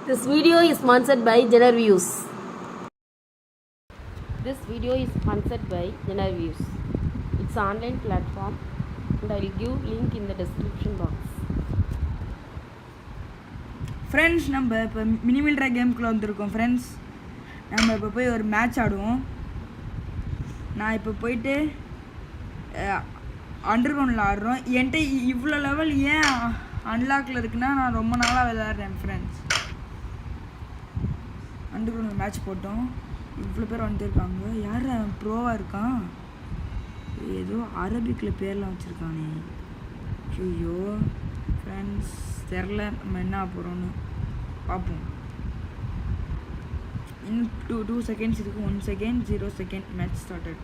This video is sponsored by Generviews. This video is sponsored by Generviews. It's an online platform and I will give link in the description box. Friends நம்ம இப்போ மினிமில்ட்ரா கேமுக்குள்ளே வந்திருக்கோம் friends. நம்ம இப்போ போய் ஒரு match ஆடுவோம். நான் இப்போ போயிட்டு அண்டர் கிரவுண்டில் ஆடுறோம். என்கிட்ட இவ்வளோ லெவல் ஏன் அன்லாக்கில் இருக்குன்னா நான் ரொம்ப நாளாக விளையாடுறேன் ஃப்ரெண்ட்ஸ். அண்டர் கிரவுண்டில் மேட்ச் போட்டோம். இவ்வளோ பேர் வந்துருக்காங்க. யார் ப்ரோவாக இருக்கான்? ஏதோ அரபிக்கில் பேர்லாம் வச்சுருக்கானே. ஐயோ ஃப்ரெண்ட்ஸ் தெரில நம்ம என்ன போகிறோன்னு பார்ப்போம். இன்னும் 2 seconds இருக்குது. 1 second 0 second மேட்ச் ஸ்டார்டட்.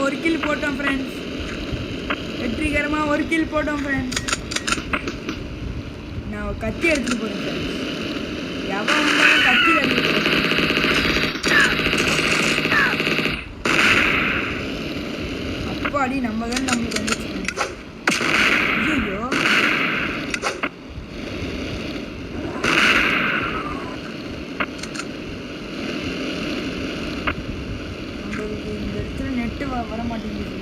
ஒரு கில் போட்டோம் ஃப்ரெண்ட்ஸ். வெற்றிகரமாக ஒரு கில் போட்டோம் ஃப்ரெண்ட்ஸ். நான் கத்தி எடுத்துகிட்டு போகிறேன் ஃப்ரெண்ட்ஸ். எவன் வந்தாலும் கத்தி எடுத்துகிட்டு அப்பாடி நம்ம தான் நம்மளுக்கு வந்துச்சு. ஐயோ இந்த இடத்துல நெட்டு வர மாட்டேங்குது.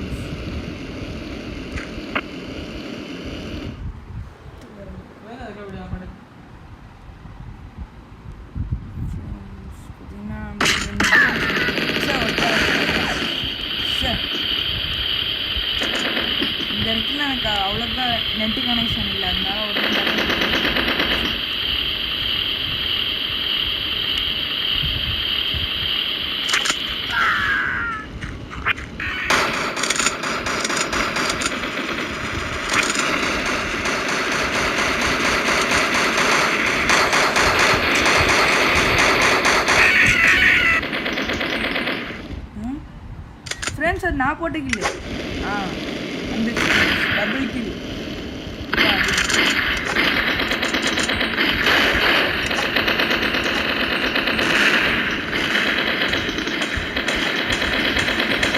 இந்த இடத்துல எனக்கு அவ்வளோக்கா நெட்டு கனெக்ஷன் இல்லை. அதனால ஒரு ஃப்ரெண்ட்ஸ் அது நான் போட்ட கில்லு. அந்த டபுள் கில்.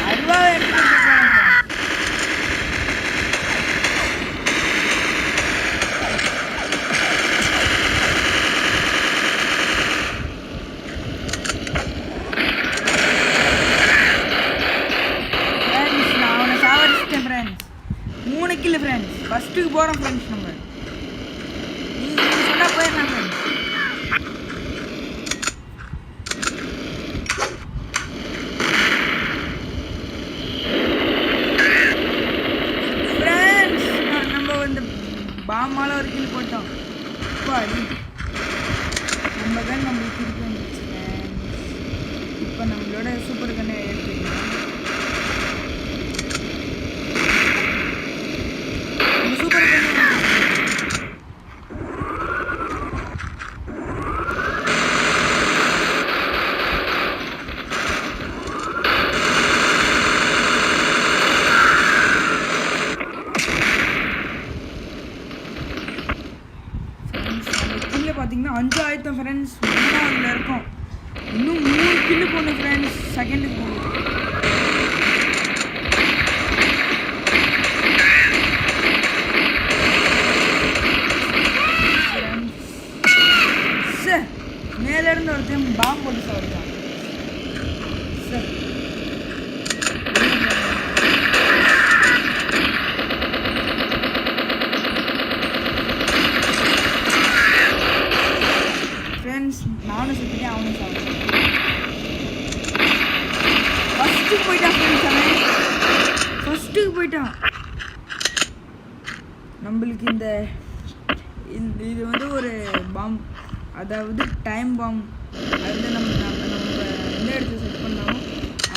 அருவா எடுத்து ஃப்ரெண்ட்ஸ். 3 kill friends. ஃபஸ்ட்டுக்கு போகிறோம் ஃப்ரெண்ட்ஸ். நம்ம நீங்கள் சொன்னால் போயிடலாம் ஃப்ரெண்ட்ஸ். ஃப்ரெண்ட்ஸ் நம்ம வந்து பாமால ஒரு கில் போட்டோம். இப்போ நம்ம கன் நம்மளுக்கு திருப்பி வந்துச்சு ஃப்ரெண்ட்ஸ். இப்போ நம்மளோட சூப்பர் கன்னை எடுத்துக்கலாம். பார்த்தீங்கன்னா 5 ஆயிரத்தம் ஃப்ரெண்ட்ஸ். 3ஆவதுல இருக்கும். இன்னும் 3 கில்லு போடணும் ஃப்ரெண்ட்ஸ். செகண்டுக்கு போகணும். சார் மேலேருந்து ஒருத்தன் பாம்பு போட்டு சாப்பிட்டான் சார். நானும் சுற்றிட்டேன், அவனும் சாப்பிட்டேன். ஃபஸ்ட்டுக்கு போயிட்டான் ஃப்ரெண்ட்ஸ். அவன் ஃபஸ்ட்டுக்கு போயிட்டான். நம்மளுக்கு இது வந்து ஒரு பாம், அதாவது டைம் பாம். அதில் நம்ம எந்த இடத்துல செட் பண்ணாலும்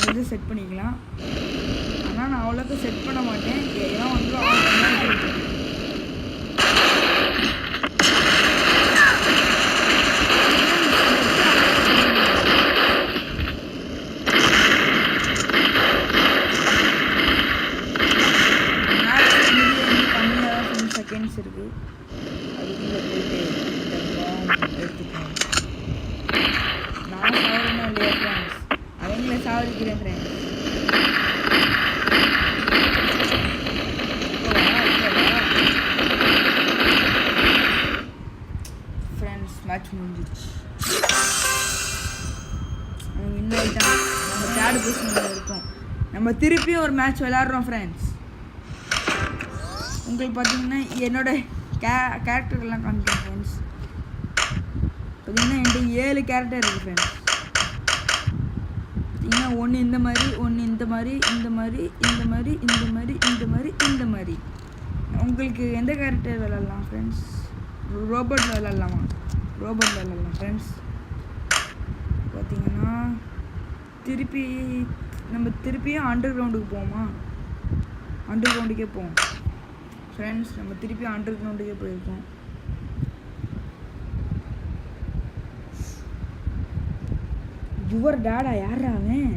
அதை செட் பண்ணிக்கலாம். ஆனால் நான் அவ்வளோக்கா செட் பண்ண மாட்டேன். ஏன்னா வந்து சான்ஸ் இருக்குது. அதுக்குள்ளே போயிட்டு இந்த பாம் எடுத்துக்கோங்க. நான் சாவரணும் இல்லையா ஃப்ரெண்ட்ஸ், அவங்கள சாவடிக்கிறேன் ஃப்ரெண்ட்ஸ். ஃப்ரெண்ட்ஸ் மேட்ச் முடிஞ்சிச்சு. அவங்க இன்னும் நம்ம தேர்ட் பொசிஷனில் இருக்கோம். நம்ம திருப்பியும் ஒரு மேட்ச் விளையாடுறோம் ஃப்ரெண்ட்ஸ். உங்களுக்கு பார்த்தீங்கன்னா என்னோட கேரக்டர்லாம் காமிக்கிறேன் ஃப்ரெண்ட்ஸ். பார்த்தீங்கன்னா என்கிட்ட 7 கேரக்டர் இருக்குது ஃப்ரெண்ட்ஸ். பார்த்தீங்கன்னா ஒன்று இந்த மாதிரி, ஒன்று இந்த மாதிரி, இந்த மாதிரி, இந்த மாதிரி, இந்த மாதிரி, இந்த மாதிரி, இந்த மாதிரி. உங்களுக்கு எந்த கேரக்டர் விளையாடலாம் ஃப்ரெண்ட்ஸ்? ரோபோட்டில் விளையாடலாமா? ரோபோட்டில் விளையாடலாம் ஃப்ரெண்ட்ஸ். பார்த்தீங்கன்னா நம்ம திருப்பியும் அண்டர் கிரவுண்டுக்கு போவோமா? அண்டர் கிரவுண்டுக்கே போவோம் ஃப்ரெண்ட்ஸ். நம்ம திருப்பியும் அண்டர் கிரவுண்டுக்கே போயிருக்கோம். யுவர் டேடா யாரா அவன்?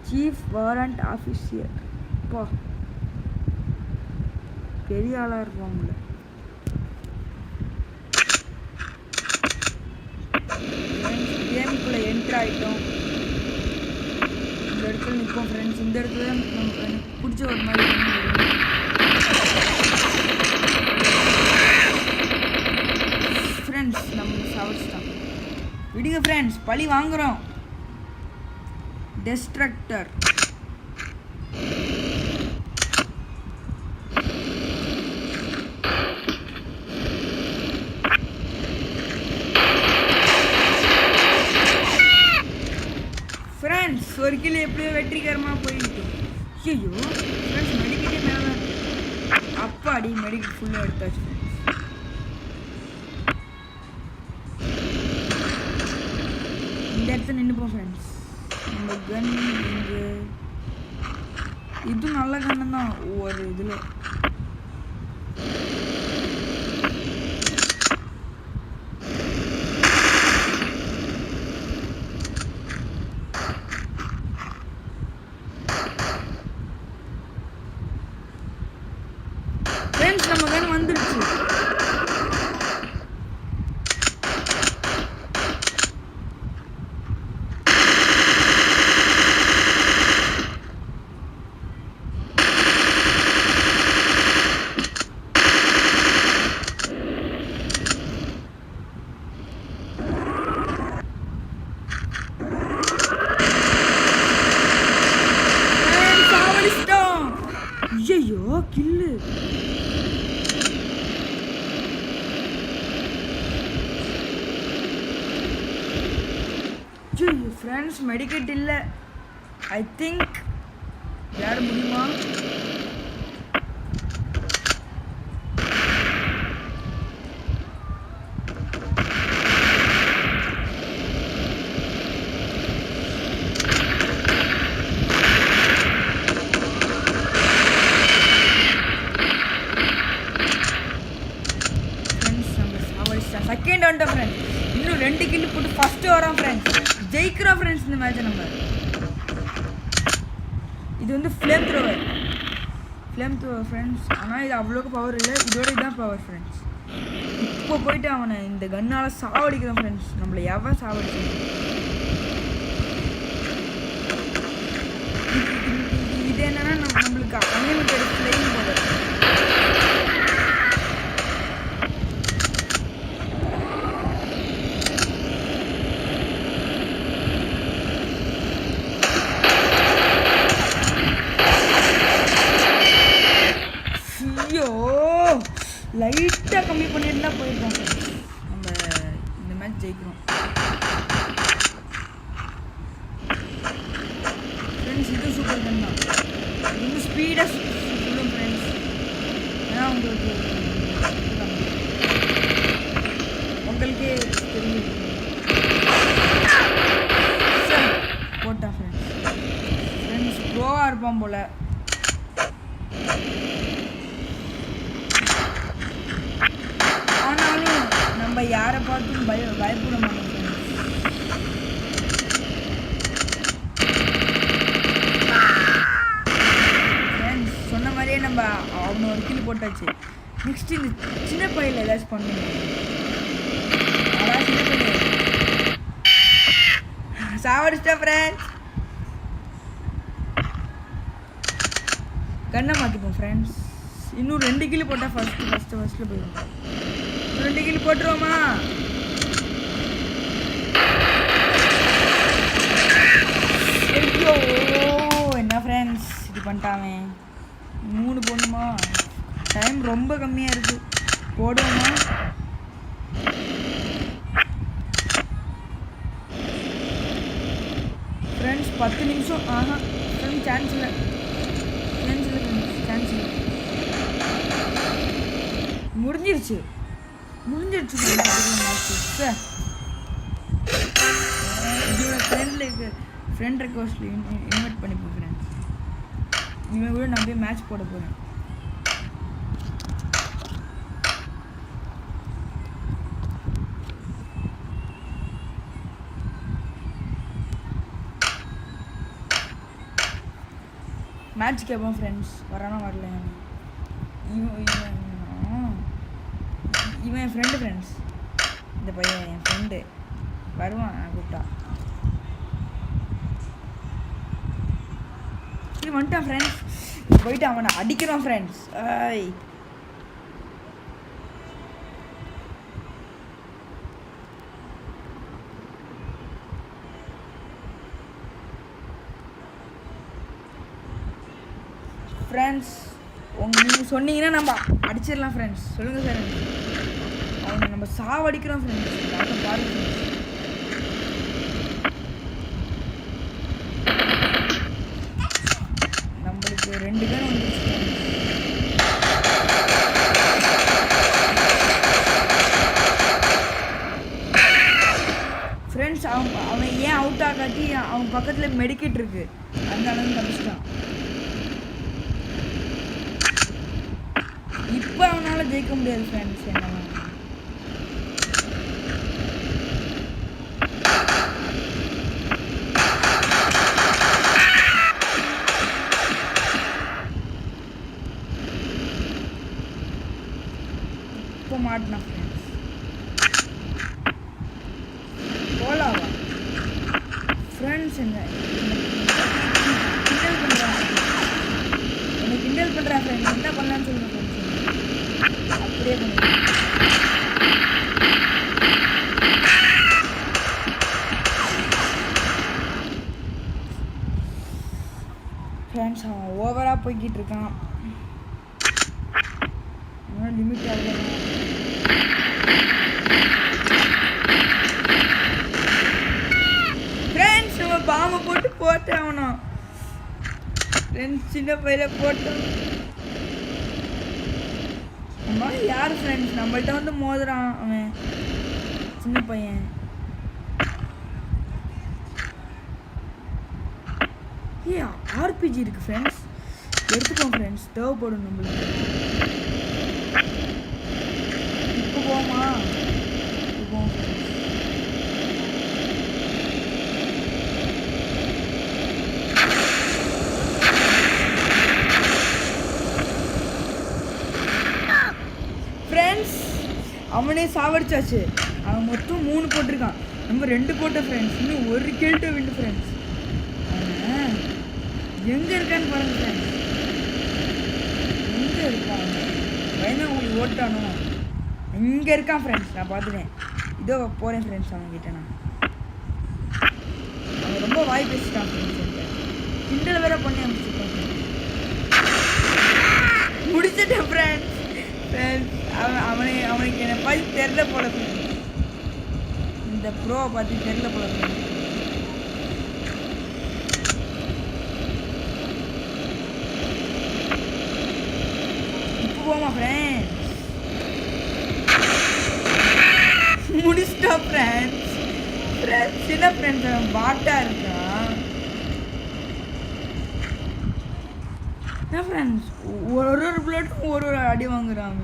Chief warrant officer. பா பெரிய ஆளாக இருப்பாங்கள. கேமுக்குள்ளே என்ட்ரு ஆகிட்டோம். இந்த இடத்துல நிற்போம் ஃப்ரெண்ட்ஸ். இந்த இடத்துல எனக்கு பிடிச்ச ஒரு மாதிரி ஃப்ரெண்ட்ஸ். நம்ம சாவடிச்சிட்டோம். விடுங்க ஃப்ரெண்ட்ஸ், பழி வாங்குகிறோம். டெஸ்ட்ரக்டர். ஃப்ரெண்ட்ஸ் ஒரு கிலோ எப்படியோ வெற்றிகரமாக போயிட்டு. ஐயோ ஃப்ரெண்ட்ஸ், மெடிக்கிட்டே மேலே தான் இருக்கு. அப்பாடி மெடிக்கல் ஃபுல்லாக எடுத்தாச்சு ஃப்ரெண்ட்ஸ். இந்த இடத்துல நின்றுப்போம் ஃப்ரெண்ட்ஸ். நம்ம கன் இங்கே இதுவும் நல்ல கன்னு தான். ஒரு இதில் ஃப்ரெண்ட்ஸ் நம்ம கன் வந்துருச்சு. ஐயோ கில்லு. ஃப்ரெண்ட்ஸ் மெடிக்கெட் இல்லை. ஐ திங்க் விளையாட முடியுமா? செகண்ட் வந்துட்டோம் ஃப்ரெண்ட்ஸ். இன்னும் 2 கில்லு போட்டு ஃபஸ்ட்டு வரோம் ஃப்ரெண்ட்ஸ். ஜெயிக்கிறோம் ஃப்ரெண்ட்ஸ் இந்த மேட்சை நம்ம. இது வந்து ஃப்ளேம் த்ரோவர் ஃப்ரெண்ட்ஸ். ஆனால் இது அவ்வளோக்கு பவர் இல்லை. இதோட இதுதான் பவர் ஃப்ரெண்ட்ஸ். இப்போ போயிட்டு அவனை இந்த கன்னால் சாவடிக்கிறோம் ஃப்ரெண்ட்ஸ். நம்மளை எவன் சாவடிச்சோம்? இது என்னன்னா நம்மளுக்கு அன்லிமிட்டட் ஃப்ளேம் பவர். லைட்டாக கம்மி பண்ணிட்டு தான் போயிருக்கோம். நம்ம இந்த மேட்ச் ஜெயிக்கிறோம் ஃப்ரெண்ட்ஸ். இது சூப்பர் கன் தான். இன்னும் ஸ்பீடாக சொல்லும் ஃப்ரெண்ட்ஸ். ஏன்னா உங்களுக்கே தெரிஞ்சு போட்டா ஃப்ரெண்ட்ஸ். ப்ரோவாக இருப்பான் போல். நம்ம யாரை பார்த்தும் பயப்பட மாட்டோம் ஃப்ரெண்ட்ஸ். சொன்ன மாதிரியே நம்ம அவனை ஒரு கில் போட்டாச்சு. நெக்ஸ்ட் இந்த சின்ன பையில ஏதாச்சும் பண்ணணும். அதான் சின்ன பையன் சாவடிச்சிட்டா ஃப்ரெண்ட்ஸ். கண்ணை மாற்றிப்போம் ஃப்ரெண்ட்ஸ். இன்னும் 2 கிலோ போட்டால் ஃபஸ்ட்டில் போயிடும். 2 கிலோ போட்டுருவோமா? என்ன ஃப்ரெண்ட்ஸ் இது பண்ணிட்டாமே. 3 போடணுமா? டைம் ரொம்ப கம்மியாக இருக்குது. போடுவோமா? ஃப்ரெண்ட்ஸ் 10 நிமிஷம். ஃப்ரெண்ட்ஸ் சான்ஸ் இல்லை ஃப்ரெண்ட்ஸ். முடிஞ்சிருச்சு சார். இதோட ஃப்ரெண்ட் ரெக்வஸ்ட்டில் இன்வைட் பண்ணிப்போம் ஃப்ரெண்ட்ஸ். இவன் கூட நான் போய் மேட்ச் போட போகிறேன். மேட்ச் கேட்போம் ஃப்ரெண்ட்ஸ். வரானா வரல. இவன் என் ஃப்ரெண்டு ஃப்ரெண்ட்ஸ். இந்த பையன் என் ஃப்ரெண்டு வருவான் நான் கூப்பிட்டா. இது வந்துட்டான் ஃப்ரெண்ட்ஸ். போயிட்டு அவனை அடிக்கிறான் ஃப்ரெண்ட்ஸ். ஃப்ரெண்ட்ஸ் நீங்கள் சொன்னீங்கன்னா நம்ம அடிச்சிடலாம் ஃப்ரெண்ட்ஸ். சொல்லுங்கள் சார். அவனை நம்ம சாவடிக்கிறோம் ஃப்ரெண்ட்ஸ். பாருங்க ஃப்ரெண்ட்ஸ். நம்மளுக்கு 2 பேர் வந்துருச்சு ஃப்ரெண்ட்ஸ். அவன் ஏன் அவுட் ஆகாட்டி அவன் பக்கத்தில் மெடிக்கெட் இருக்கு. அந்த அளவுக்கு தப்பிச்சிட்டான். இப்போ அவனால் ஜெயிக்க முடியாது ஃப்ரெண்ட்ஸ். என்ன இப்போ மாட்டினா ஃப்ரெண்ட்ஸ். போலாவா ஃப்ரெண்ட்ஸ்? கிண்டல் பண்ணுறான். என்னை கிண்டல் பண்ணுறான் ஃப்ரெண்ட்ஸ். என்ன பண்ணலான்னு சொல்லுங்கள் ஃப்ரெண்ட்ஸ். அப்படியே பண்ணுங்க ஃப்ரெண்ட்ஸ். அவன் ஓவராக போய்கிட்டு இருக்கான். லிமிட் ஆகல ஃப்ரெண்ட்ஸ். நம்ம பாம்பை போட்டு அவனா ஃப்ரெண்ட்ஸ். சின்ன பையில போட்டோம். அம்மா யார் ஃப்ரெண்ட்ஸ் நம்மள்ட்ட வந்து மோதுறான் அவன் சின்ன பையன். ஆர்பிஜி இருக்கு ஃப்ரெண்ட்ஸ். எடுத்துப்போம் ஃப்ரெண்ட்ஸ். தேவைப்படும் நம்மளுக்கு. இப்போ போமா? போவோம் ஃப்ரெண்ட்ஸ். அவனே சாவடிச்சாச்சு. அவன் மொத்தம் 3 போட்டிருக்கான். நம்ம 2 போட்ட ஃப்ரெண்ட்ஸ். இன்னும் 1 கில்ட்ட விண்டு ஃப்ரெண்ட்ஸ். அவன் எங்கே இருக்கான்னு பாருங்க ஃப்ரெண்ட்ஸ். எங்கே இருக்கான்? பையனா உங்களுக்கு ஓட்டானோ? இங்கே இருக்கான் ஃப்ரெண்ட்ஸ். நான் பார்த்துட்டேன். இதோ போகிறேன் ஃப்ரெண்ட்ஸ். அவன்கிட்ட அவன் ரொம்ப வாய் பேசிட்டான் ஃப்ரெண்ட்ஸ். கிண்டல் வேற பண்ணி அமைச்சிருக்கான் ஃப்ரெண்ட்ஸ். முடிச்சிட்டேன் ஃப்ரெண்ட்ஸ். அவனுக்கு என்னை பார்த்து தெரில போல ஃப்ரெண்ட்ஸ். இந்த ப்ரோவை பார்த்து தெரில போல ஃப்ரெண்ட்ஸ். இப்போ போமா ஃப்ரெண்ட்ஸ். முடிச்சிட்டா ஃப்ரெண்ட்ஸ். சின்ன ஃப்ரெண்ட்ஸ் அவன் பாட்டாக இருக்கான். என்ன ஃப்ரெண்ட்ஸ் ஒரு பிளேட்டும் ஒரு அடி வாங்குறாங்க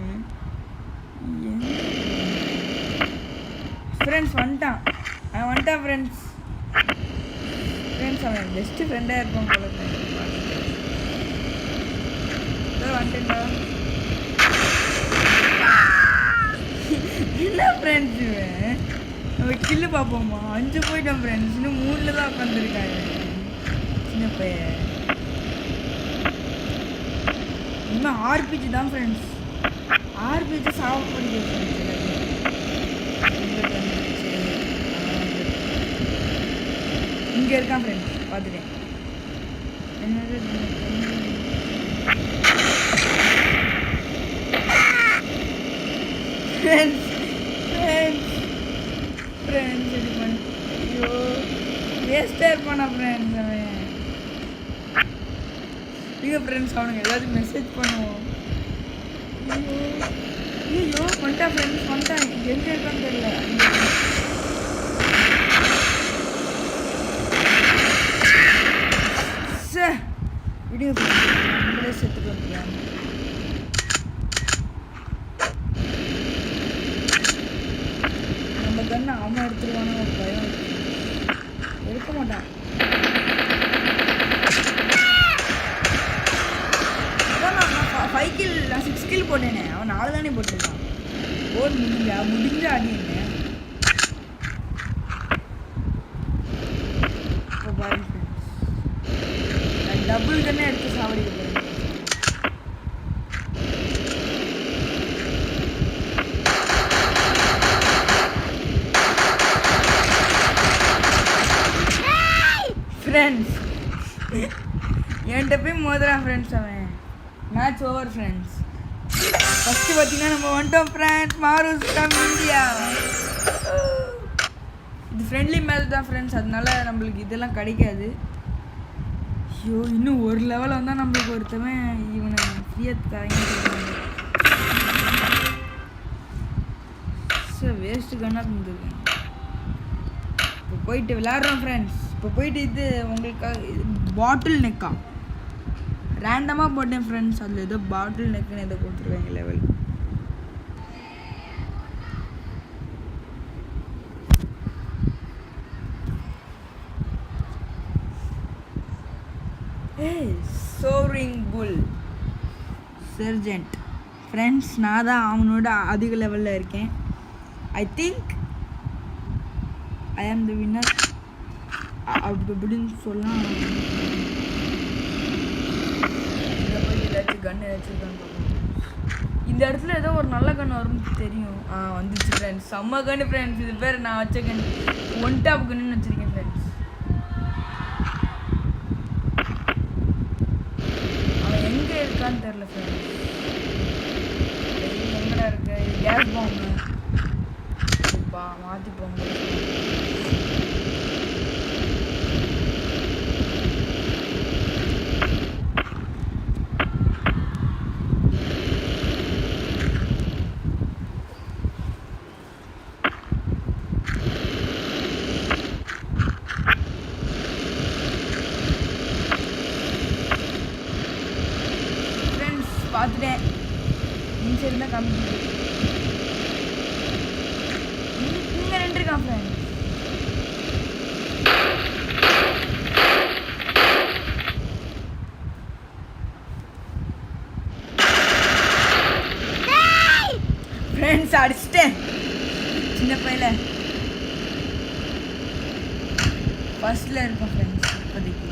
ஃப்ரெண்ட்ஸ். வந்துட்டான் ஃப்ரெண்ட்ஸ். அவன் பெஸ்ட்டு ஃப்ரெண்டாக இருப்பான் போல ஃப்ரெண்ட்ஸ். வந்துட்டா என்ன ஃப்ரெண்ட்ஸ் நம்ம கில்லு பார்ப்போமா 5 போயிட்டோம் ஃப்ரெண்ட்ஸ் இன்னும் 3ல் தான் உட்காந்துருக்காங்க சின்ன பையன் இனிமேல் ஆர்பிஜி தான் ஃப்ரெண்ட்ஸ் ஆர்பிஜி சாப்பிடுது இங்கே இருக்கான் ஃப்ரெண்ட்ஸ் பார்த்துட்டேன் என்னது ஃப்ரெண்ட்ஸ் இது பண்ண ஐயோ வேஸ்ட்டாக இருப்பானா ஃப்ரெண்ட்ஸ் அவன் இல்லை ஃப்ரெண்ட்ஸ் அவனுங்க எல்லாத்தையும் மெசேஜ் பண்ணுவோம் ஐயோ வந்துட்டான் ஃப்ரெண்ட்ஸ் வந்துட்டான் எங்கே இருக்கான்னு தெரியல சார் வீடியோ நம்மளே செத்துட்டு வந்துக்கலாம் நம்ம கண்ணை அவன் எடுத்துருவானு ஒரு பயம் எடுக்க மாட்டான் நான் 5 கில் நான் 6 கில் போட்டேனே அவன் 4 தானே போட்டிருக்கான் போர் முடிஞ்ச அடி என்ன இப்போ பாருங்க நான் டபுள் கண்ணே எடுத்து சாவடிக்க போகிறேன் ஃப்ரெண்ட்ஸ் என்கிட்ட போய் மோதுறான் ஃப்ரெண்ட்ஸ் அவன் மேட்ச் ஓவர் ஃப்ரெண்ட்ஸ் ஃபஸ்ட்டு பார்த்தீங்கன்னா நம்ம வந்துட்டோம் ஃப்ரெண்ட்ஸ் மாரூஸ் ஃப்ரம் இந்தியா இது ஃப்ரெண்ட்லி மேட்ச் தான் ஃப்ரெண்ட்ஸ் அதனால நம்மளுக்கு இதெல்லாம் கிடைக்காது ஐயோ இன்னும் ஒரு லெவலில் வந்தால் நம்மளுக்கு ஒருத்தவன் இவனை ஃப்ரீயாக தரங்க சார் வேஸ்ட்டு கண்ணாக இருந்துருக்கேன் இப்போ போயிட்டு விளையாடுறோம் ஃப்ரெண்ட்ஸ் இப்போ போயிட்டு இது உங்களுக்காக பாட்டில் நெக்கா ரேண்டமாக போட்டேன் ஃப்ரெண்ட்ஸ் அதில் ஏதோ பாட்டில் நெக்குன்னு ஏதோ கொடுத்துருவாங்க லெவல் சோரிங் புல் சர்ஜென்ட் ஃப்ரெண்ட்ஸ் நான் தான் அவனோட அதிக லெவலில் இருக்கேன் ஐ திங்க் ஐ ஆம் த வின்னர் அப்படின்னு சொல்லலாம் கன் ஏதாச்சும் இந்த இடத்துல ஏதோ ஒரு நல்ல கன் வரும்னு தெரியும் வந்துச்சு ஃப்ரெண்ட்ஸ் செம்ம கன்று ஃப்ரெண்ட்ஸ் இது பேர் நான் வச்ச கன் 1 டாப் கன்னுன்னு வச்சுருக்கேன் ஃப்ரெண்ட்ஸ் அவன் எங்கே இருக்கான்னு தெரில ஃப்ரெண்ட்ஸ் எங்கடா இருக்கு கேஸ் பாம்பு மாற்றி போங்க பார்த்துட்டேன் இந்த சைடு தான் காமிக்குது இங்கே நின்றுருக்கான் ஃப்ரெண்ட் ஃப்ரெண்ட்ஸ் அடிச்சிட்டேன் சின்ன பையில ஃபர்ஸ்ட்ல இருக்கோம் ஃப்ரெண்ட்ஸ் இப்போதைக்கு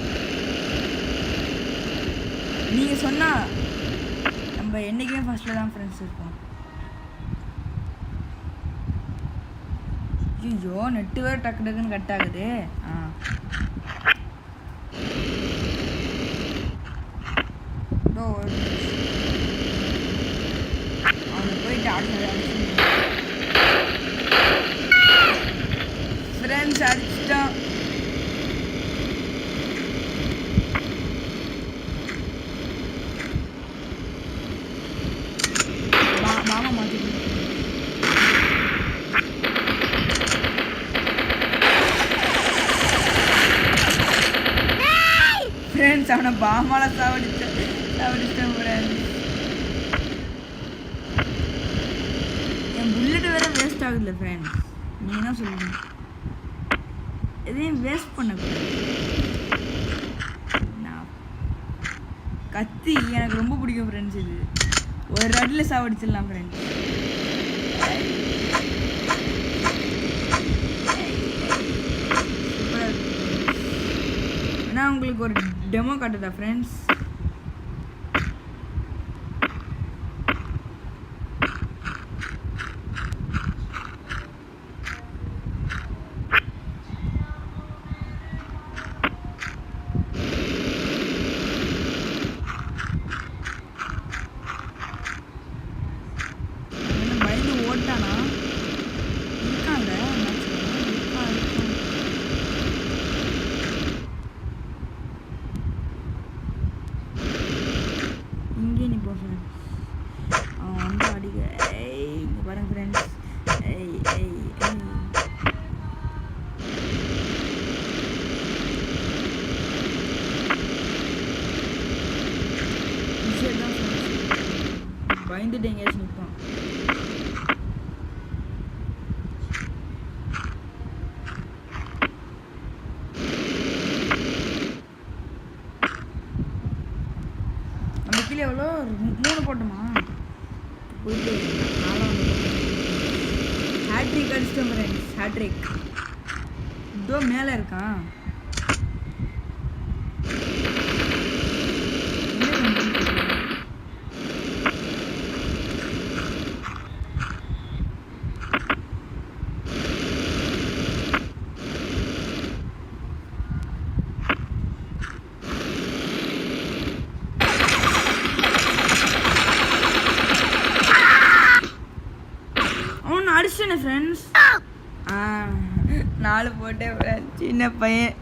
நீங்கள் சொன்னால் நம்ம என்றைக்குமே ஃபர்ஸ்ட்டில் தான் ஃப்ரெண்ட்ஸ் இருப்போம் ஐயோ நெட்டு வேறு டக்கு டக்குன்னு கட் ஆகுது அவனை போயிட்டு ஃப்ரெண்ட்ஸ் அடிச்சிட்டான் மாமா மாற்றி ஃப்ரெண்ட்ஸ் அவனை பாமால சாவடிச்சேன் ஃப்ரெண்ட்ஸ் என் புல்லட் வேற வேஸ்ட் ஆகுதுல்ல ஃப்ரெண்ட்ஸ் நீ என்ன சொல்லுங்க எதையும் வேஸ்ட் பண்ணக்கூடாது கத்தி எனக்கு ரொம்ப பிடிக்கும் ஃப்ரெண்ட்ஸ். இது ஒரு அடியில் சாவடிச்சிடலாம் ஃப்ரெண்ட்ஸ். நான் உங்களுக்கு ஒரு டெமோ காட்டுதா ஃப்ரெண்ட்ஸ். பயந்து ஓட்டானா இருக்காங்க. இங்கே நீ போ ஃப்ரெண்ட்ஸ். அவன் வந்து அடிக்க. இங்கே பாருங்க ஃப்ரெண்ட்ஸ். பயந்துட்டு எங்கேயாச்சும் நிற்பான். நம்ம கீழே எவ்வளோ 3 போட்டோமா? போயிட்டு ஹேட்ரிக் அடிச்சிட்டோம் ஃப்ரெண்ட்ஸ். ஹேட்ரிக் இதோ மேலே இருக்கான். அடிச்சேனே ஃப்ரெண்ட்ஸ். 4 போட்டேன் ஃப்ரெண்ட்ஸ். சின்ன பையன்.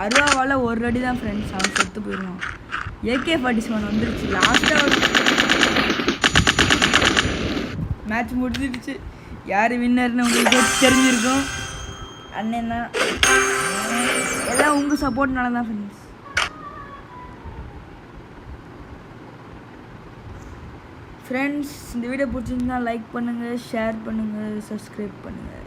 அருவாவால் ஒரு அடி தான் ஃப்ரெண்ட்ஸ். அவன் செத்து போயிடுவான். AK-47 வந்துருச்சு. லாஸ்ட்டாக மேட்ச் முடிஞ்சிருச்சு. யார் வின்னர்னு உங்களுக்கு தெரிஞ்சிருக்கும். அண்ணன் தான். எல்லாம் உங்கள் சப்போர்ட்னால தான் ஃப்ரெண்ட்ஸ். ஃப்ரெண்ட்ஸ் இந்த வீடியோ பிடிச்சிருந்தா லைக் பண்ணுங்கள், ஷேர் பண்ணுங்கள், சப்ஸ்கிரைப் பண்ணுங்கள்.